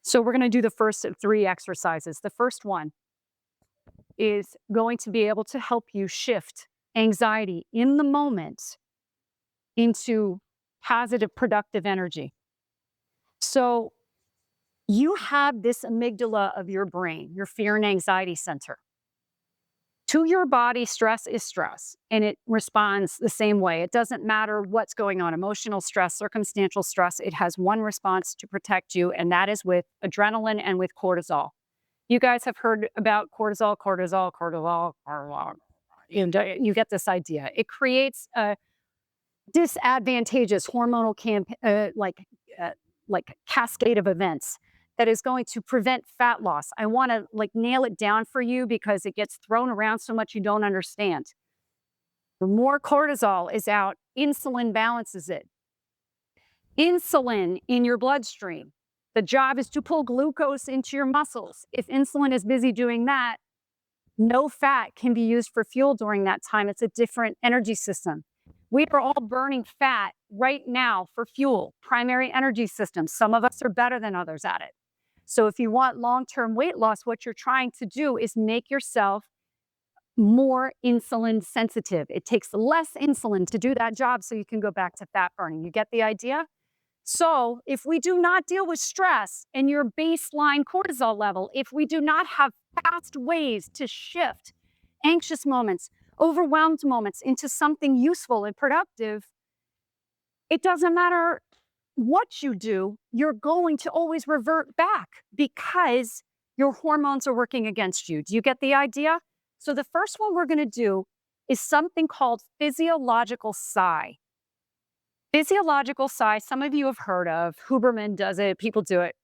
So we're going to do the first of 3 exercises. The first one is going to be able to help you shift anxiety in the moment into positive, productive energy. So you have this amygdala of your brain, your fear and anxiety center. To your body, stress is stress, and it responds the same way. It doesn't matter what's going on, emotional stress, circumstantial stress. It has one response to protect you, and that is with adrenaline and with cortisol. You guys have heard about cortisol. You get this idea. It creates a disadvantageous hormonal cascade of events that is going to prevent fat loss. I want to nail it down for you because it gets thrown around so much you don't understand. The more cortisol is out, insulin balances it. Insulin in your bloodstream, the job is to pull glucose into your muscles. If insulin is busy doing that, no fat can be used for fuel during that time. It's a different energy system. We are all burning fat right now for fuel, primary energy systems. Some of us are better than others at it. So if you want long-term weight loss, what you're trying to do is make yourself more insulin sensitive. It takes less insulin to do that job so you can go back to fat burning. You get the idea? So if we do not deal with stress and your baseline cortisol level, if we do not have fast ways to shift anxious moments, overwhelmed moments into something useful and productive, it doesn't matter what you do, you're going to always revert back because your hormones are working against you. Do you get the idea? So the first one we're going to do is something called physiological sigh. Physiological sigh, some of you have heard of. Huberman does it. People do it.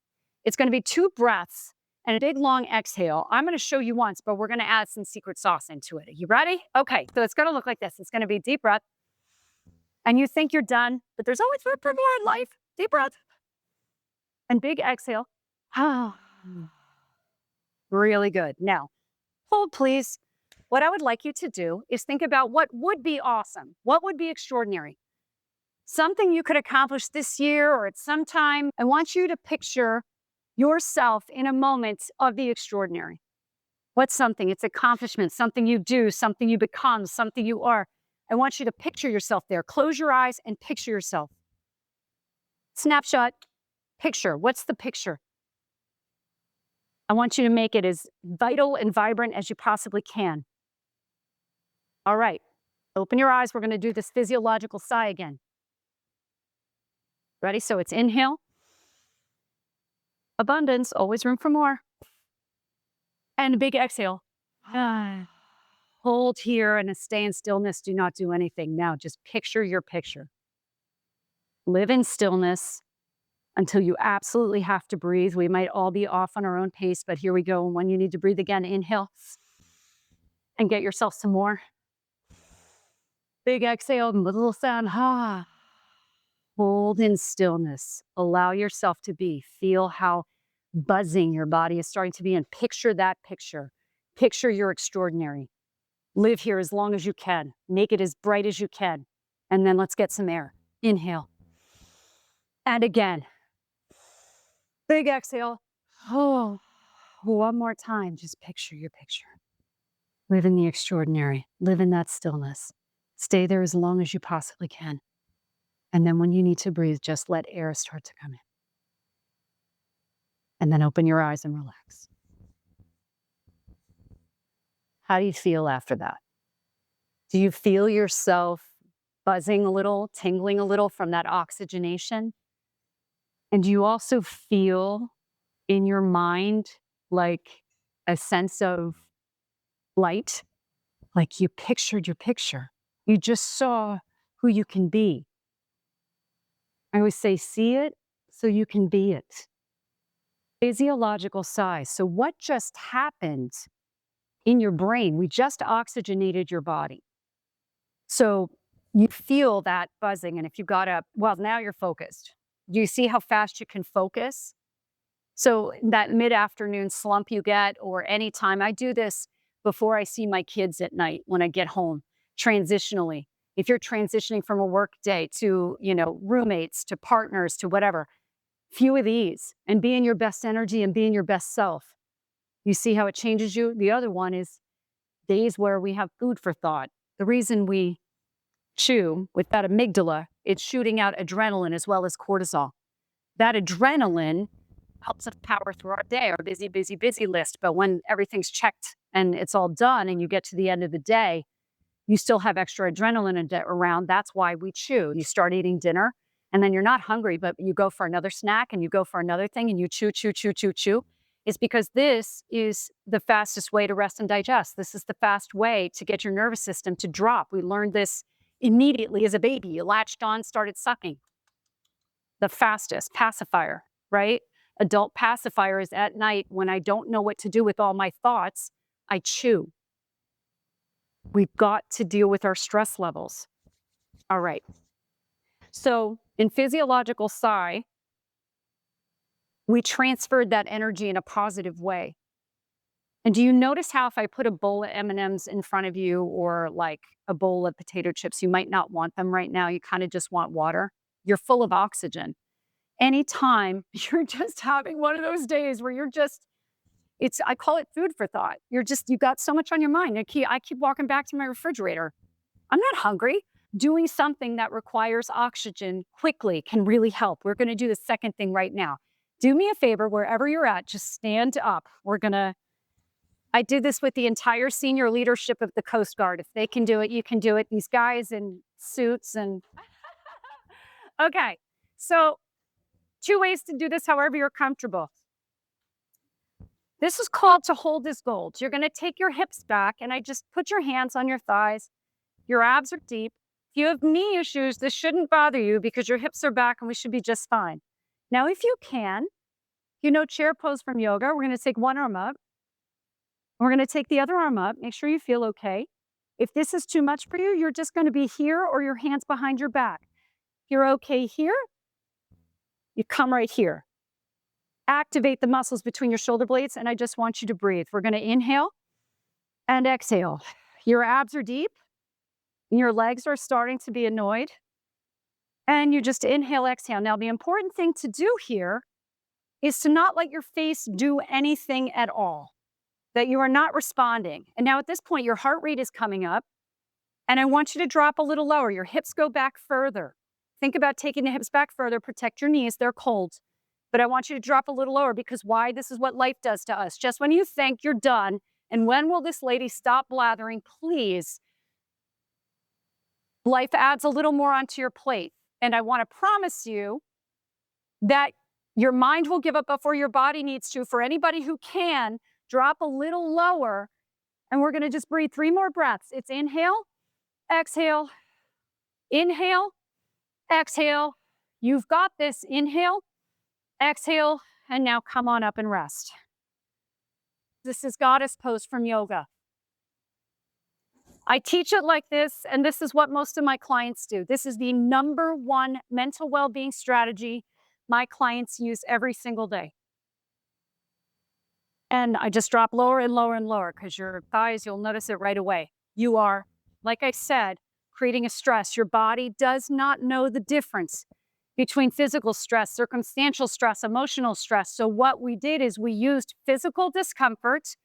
It's going to be 2 breaths and a big long exhale. I'm going to show you once, but we're going to add some secret sauce into it. Are you ready? Okay, so it's going to look like this. It's going to be deep breath. And you think you're done, but there's always room for more in life. Deep breath. And big exhale. Really good. Now, hold please. What I would like you to do is think about what would be awesome. What would be extraordinary? Something you could accomplish this year or at some time. I want you to picture yourself in a moment of the extraordinary. What's something? It's accomplishment, something you do, something you become, something you are. I want you to picture yourself there. Close your eyes and picture yourself. Snapshot, picture. What's the picture? I want you to make it as vital and vibrant as you possibly can. All right, open your eyes. We're going to do this physiological sigh again. Ready? So it's inhale. Abundance, always room for more. And a big exhale. Hold here and stay in stillness. Do not do anything. Now just picture your picture. Live in stillness until you absolutely have to breathe. We might all be off on our own pace, but here we go. And when you need to breathe again, inhale and get yourself some more. Big exhale, little sound. Hold in stillness. Allow yourself to be. Feel how buzzing your body is starting to be, and picture that picture. Picture you're extraordinary. Live here as long as you can. Make it as bright as you can. And then let's get some air. Inhale. And again. Big exhale. Oh, one more time. Just picture your picture. Live in the extraordinary. Live in that stillness. Stay there as long as you possibly can. And then when you need to breathe, just let air start to come in. And then open your eyes and relax. How do you feel after that? Do you feel yourself buzzing a little, tingling a little from that oxygenation? And do you also feel in your mind like a sense of light? Like you pictured your picture. You just saw who you can be. I always say, see it so you can be it. Physiological sigh. So what just happened in your brain? We just oxygenated your body. So you feel that buzzing, and if you got up, well, now you're focused. Do you see how fast you can focus? So that mid-afternoon slump you get, or anytime, I do this before I see my kids at night when I get home, transitionally. If you're transitioning from a work day to, roommates, to partners, to whatever, few of these, and be in your best energy and be in your best self. You see how it changes you? The other one is days where we have food for thought. The reason we chew with that amygdala, it's shooting out adrenaline as well as cortisol. That adrenaline helps us power through our day, our busy, busy, busy list. But when everything's checked and it's all done and you get to the end of the day, you still have extra adrenaline around. That's why we chew. You start eating dinner and then you're not hungry, but you go for another snack and you go for another thing and you chew, chew, chew, chew, chew. It's because this is the fastest way to rest and digest. This is the fast way to get your nervous system to drop. We learned this immediately as a baby. You latched on, started sucking. The fastest pacifier, right? Adult pacifier is at night when I don't know what to do with all my thoughts, I chew. We've got to deal with our stress levels. All right. So in physiological sigh, we transferred that energy in a positive way. And do you notice how if I put a bowl of M&Ms in front of you or like a bowl of potato chips, you might not want them right now. You kind of just want water. You're full of oxygen. Anytime you're just having one of those days where you're just, I call it food for thought. You got so much on your mind. I keep walking back to my refrigerator. I'm not hungry. Doing something that requires oxygen quickly can really help. We're going to do the second thing right now. Do me a favor, wherever you're at, just stand up. I did this with the entire senior leadership of the Coast Guard. If they can do it, you can do it. These guys in suits and... Okay, so 2 ways to do this, however you're comfortable. This is called to hold as gold. You're going to take your hips back, and I just put your hands on your thighs. Your abs are deep. If you have knee issues, this shouldn't bother you because your hips are back and we should be just fine. Now, if you can, chair pose from yoga, we're going to take one arm up. We're going to take the other arm up. Make sure you feel okay. If this is too much for you, you're just going to be here or your hands behind your back. If you're okay here, you come right here. Activate the muscles between your shoulder blades, and I just want you to breathe. We're going to inhale and exhale. Your abs are deep, and your legs are starting to be annoyed. And you just inhale, exhale. Now, the important thing to do here is to not let your face do anything at all, that you are not responding. And now at this point, your heart rate is coming up, and I want you to drop a little lower. Your hips go back further. Think about taking the hips back further. Protect your knees. They're cold. But I want you to drop a little lower because why? This is what life does to us. Just when you think you're done, and when will this lady stop blathering, please, life adds a little more onto your plate. And I want to promise you that your mind will give up before your body needs to. For anybody who can, drop a little lower. And we're going to just breathe 3 more breaths. It's inhale, exhale, inhale, exhale. You've got this. Inhale, exhale, and now come on up and rest. This is goddess pose from yoga. I teach it like this, and this is what most of my clients do. This is the #1 mental well-being strategy my clients use every single day. And I just drop lower and lower and lower because your thighs, you'll notice it right away. You are, like I said, creating a stress. Your body does not know the difference between physical stress, circumstantial stress, emotional stress. So what we did is we used physical discomfort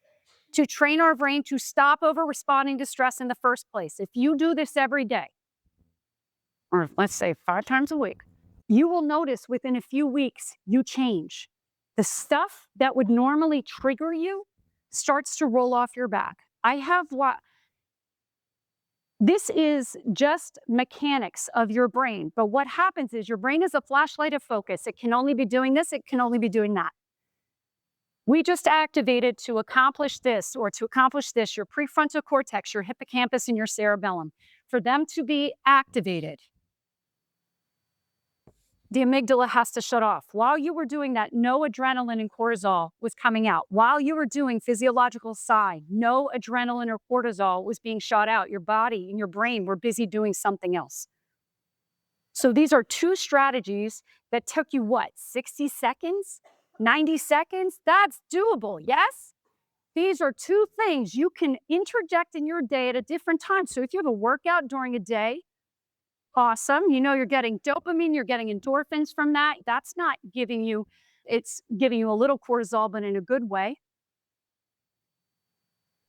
to train our brain to stop over-responding to stress in the first place. If you do this every day, or let's say 5 times a week, you will notice within a few weeks, you change. The stuff that would normally trigger you starts to roll off your back. This is just mechanics of your brain. But what happens is your brain is a flashlight of focus. It can only be doing this. It can only be doing that. We just activated to accomplish this or to accomplish this, your prefrontal cortex, your hippocampus, and your cerebellum. For them to be activated, the amygdala has to shut off. While you were doing that, no adrenaline and cortisol was coming out. While you were doing physiological sigh, no adrenaline or cortisol was being shot out. Your body and your brain were busy doing something else. So these are 2 strategies that took you, what, 60 seconds? 90 seconds? That's doable, yes? These are 2 things you can interject in your day at a different time. So if you have a workout during a day, Awesome. You know, you're getting dopamine, you're getting endorphins from that. That's not giving you, it's giving you a little cortisol, but in a good way.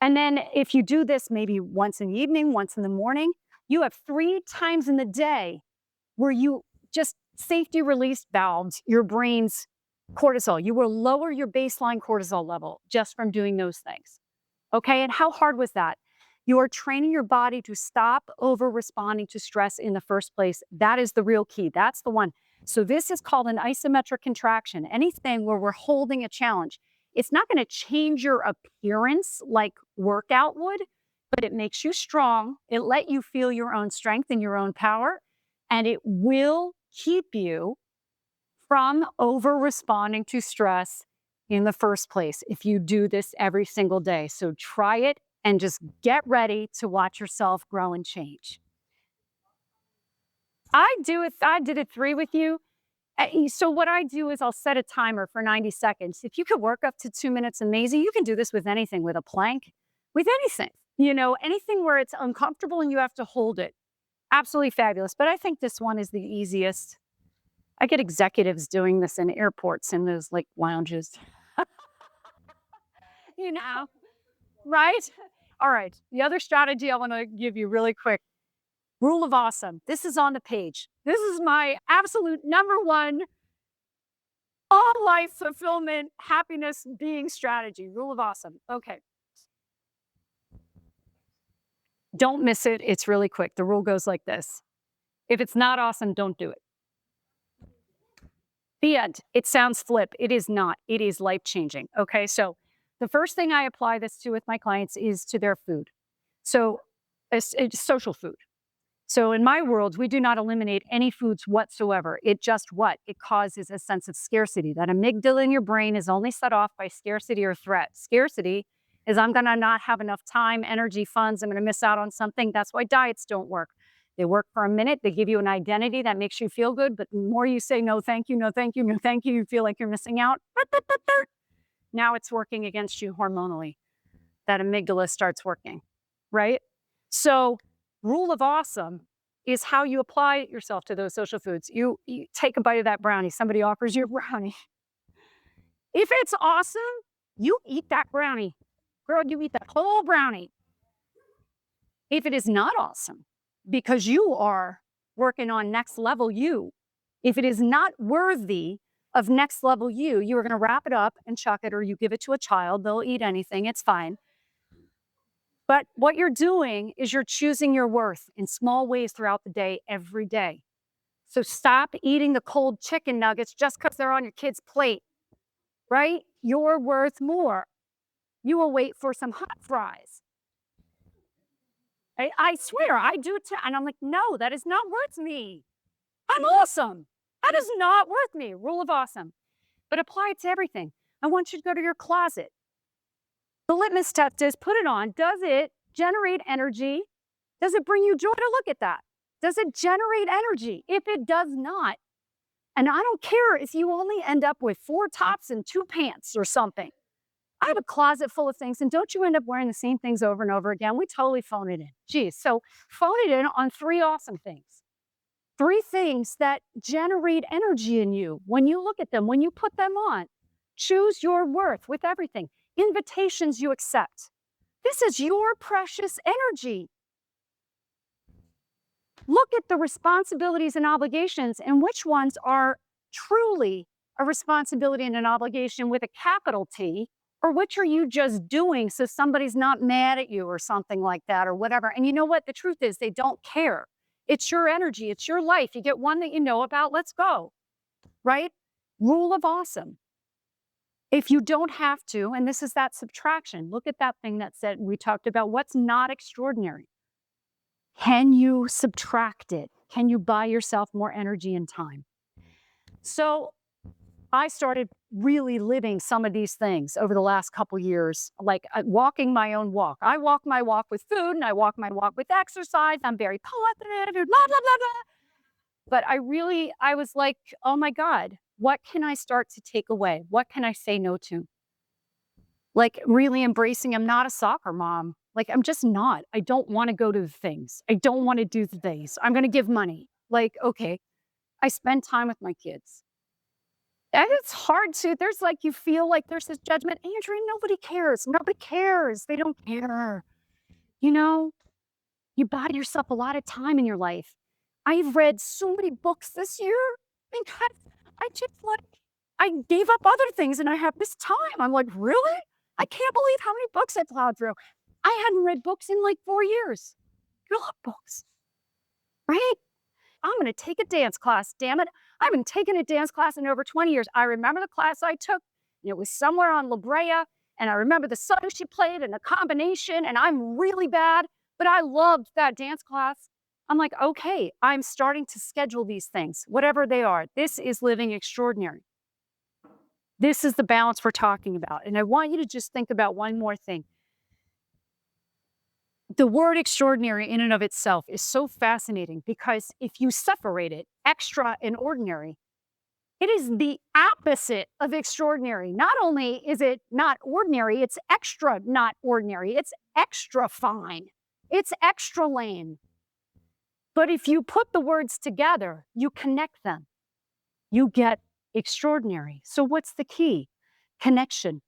And then if you do this maybe once in the evening, once in the morning, you have 3 times in the day where you just safety release valves your brain's cortisol. You will lower your baseline cortisol level just from doing those things. Okay. And how hard was that? You are training your body to stop over responding to stress in the first place. That is the real key. That's the one. So, this is called an isometric contraction. Anything where we're holding a challenge, it's not going to change your appearance like workout would, but it makes you strong. It let you feel your own strength and your own power, and it will keep you from over responding to stress in the first place if you do this every single day. So try it and just get ready to watch yourself grow and change. I did it 3 with you. So what I do is I'll set a timer for 90 seconds. If you could work up to 2 minutes, amazing. You can do this with anything, with a plank, with anything, anything where it's uncomfortable and you have to hold it. Absolutely fabulous. But I think this one is the easiest. I get executives doing this in airports in those like lounges, you know, right? All right. The other strategy I want to give you really quick, rule of awesome. This is on the page. This is my absolute number one all life fulfillment, happiness being strategy. Rule of awesome. Okay. Don't miss it. It's really quick. The rule goes like this. If it's not awesome, don't do it. The end. It sounds flip. It is not. It is life changing. Okay. So the first thing I apply this to with my clients is to their food. So it's social food. So in my world, we do not eliminate any foods whatsoever. It just what? It causes a sense of scarcity. That amygdala in your brain is only set off by scarcity or threat. Scarcity is I'm going to not have enough time, energy, funds. I'm going to miss out on something. That's why diets don't work. They work for a minute. They give you an identity that makes you feel good. But the more you say, no, thank you, no, thank you, no, thank you, you feel like you're missing out. Now it's working against you hormonally. That amygdala starts working, right? So rule of awesome is how you apply yourself to those social foods. You take a bite of that brownie. Somebody offers you a brownie. If it's awesome, you eat that brownie. Girl, you eat that whole brownie. If it is not awesome, because you are working on next level you, if it is not worthy of next level you, you are going to wrap it up and chuck it, or you give it to a child. They'll eat anything. It's fine. But what you're doing is you're choosing your worth in small ways throughout the day, every day. So stop eating the cold chicken nuggets just because they're on your kid's plate, right? You're worth more. You will wait for some hot fries. I swear, I do too. And I'm like, no, that is not worth me. I'm awesome. That is not worth me. Rule of awesome. But apply it to everything. I want you to go to your closet. The litmus test is put it on. Does it generate energy? Does it bring you joy to look at that? Does it generate energy? If it does not, and I don't care if you only end up with 4 tops and 2 pants or something. I have a closet full of things, and don't you end up wearing the same things over and over again? We totally phone it in. Geez, so phone it in on 3 awesome things. 3 things that generate energy in you when you look at them, when you put them on. Choose your worth with everything. Invitations you accept. This is your precious energy. Look at the responsibilities and obligations and which ones are truly a responsibility and an obligation with a capital T, or which are you just doing so somebody's not mad at you or something like that or whatever. And you know what? The truth is they don't care. It's your energy. It's your life. You get one that you know about. Let's go. Right? Rule of awesome. If you don't have to, and this is that subtraction, look at that thing that said we talked about what's not extraordinary. Can you subtract it? Can you buy yourself more energy and time? So I started really living some of these things over the last couple years, like walking my own walk. I walk my walk with food and I walk my walk with exercise. I'm very positive, blah, blah, blah, blah. But I was like, oh my God, what can I start to take away? What can I say no to? Like really embracing, I'm not a soccer mom. Like, I'm just not. I don't want to go to the things. I don't want to do the things. I'm going to give money. Like, okay, I spend time with my kids. And it's hard to, there's like, you feel like there's this judgment. Andrea, nobody cares. Nobody cares. They don't care. You know, you buy yourself a lot of time in your life. I've read so many books this year because I just like, I gave up other things and I have this time. I'm like, really? I can't believe how many books I plowed through. I hadn't read books in like 4 years. You love books, right? I'm going to take a dance class. Damn it. I haven't taken a dance class in over 20 years. I remember the class I took, and it was somewhere on La Brea. And I remember the song she played and the combination. And I'm really bad, but I loved that dance class. I'm like, okay, I'm starting to schedule these things, whatever they are. This is living extraordinary. This is the balance we're talking about. And I want you to just think about one more thing. The word extraordinary in and of itself is so fascinating because if you separate it, extra and ordinary, it is the opposite of extraordinary. Not only is it not ordinary, it's extra not ordinary. It's extra fine. It's extra lame. But if you put the words together, you connect them. You get extraordinary. So what's the key? Connection.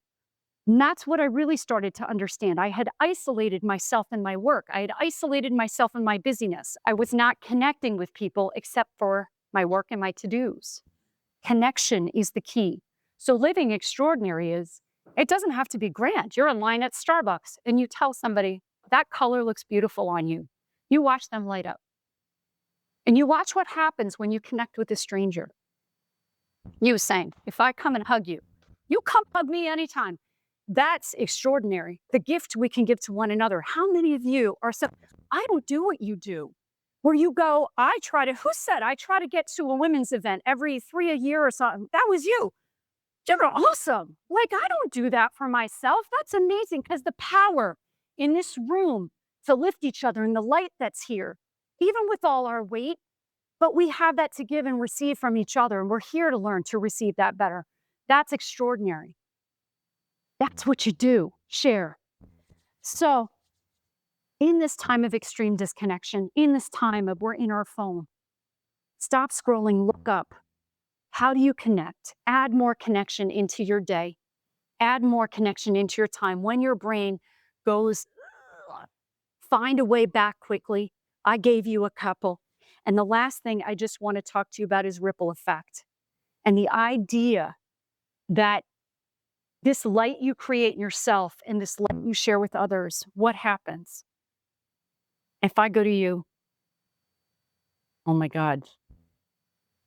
And that's what I really started to understand. I had isolated myself in my work. I had isolated myself in my busyness. I was not connecting with people except for my work and my to-dos. Connection is the key. So living extraordinary is, it doesn't have to be grand. You're in line at Starbucks and you tell somebody, that color looks beautiful on you. You watch them light up. And you watch what happens when you connect with a stranger. You saying, if I come and hug you, you come hug me anytime. That's extraordinary. The gift we can give to one another. How many of you are so, I don't do what you do. Where you go, who said I try to get to a women's event every 3 a year or something? That was you. You're awesome. Like, I don't do that for myself. That's amazing because the power in this room to lift each other and the light that's here, even with all our weight, but we have that to give and receive from each other. And we're here to learn to receive that better. That's extraordinary. That's what you do, share. So in this time of extreme disconnection, in this time of we're in our phone, stop scrolling, look up. How do you connect? Add more connection into your day. Add more connection into your time. When your brain goes, find a way back quickly. I gave you a couple. And the last thing I just want to talk to you about is ripple effect. And the idea that this light you create in yourself and this light you share with others, what happens? If I go to you, oh my God,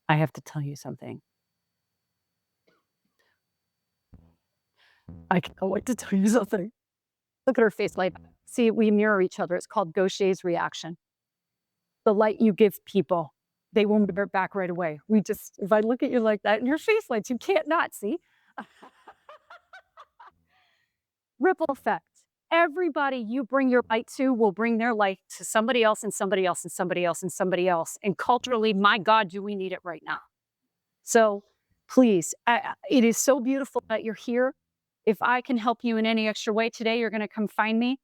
I have to tell you something. I can't wait to tell you something. Look at her face light. See, we mirror each other. It's called Gaucher's reaction. The light you give people, they will mirror back right away. If I look at you like that and your face lights, you can't not see. Ripple effect. Everybody you bring your light to will bring their light to somebody else and somebody else and somebody else and somebody else. And culturally, my God, do we need it right now. So please, it is so beautiful that you're here. If I can help you in any extra way today, you're going to come find me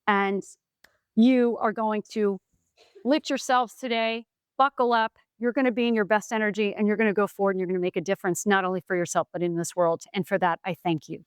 and you are going to lift yourselves today, buckle up. You're going to be in your best energy and you're going to go forward and you're going to make a difference, not only for yourself, but in this world. And for that, I thank you.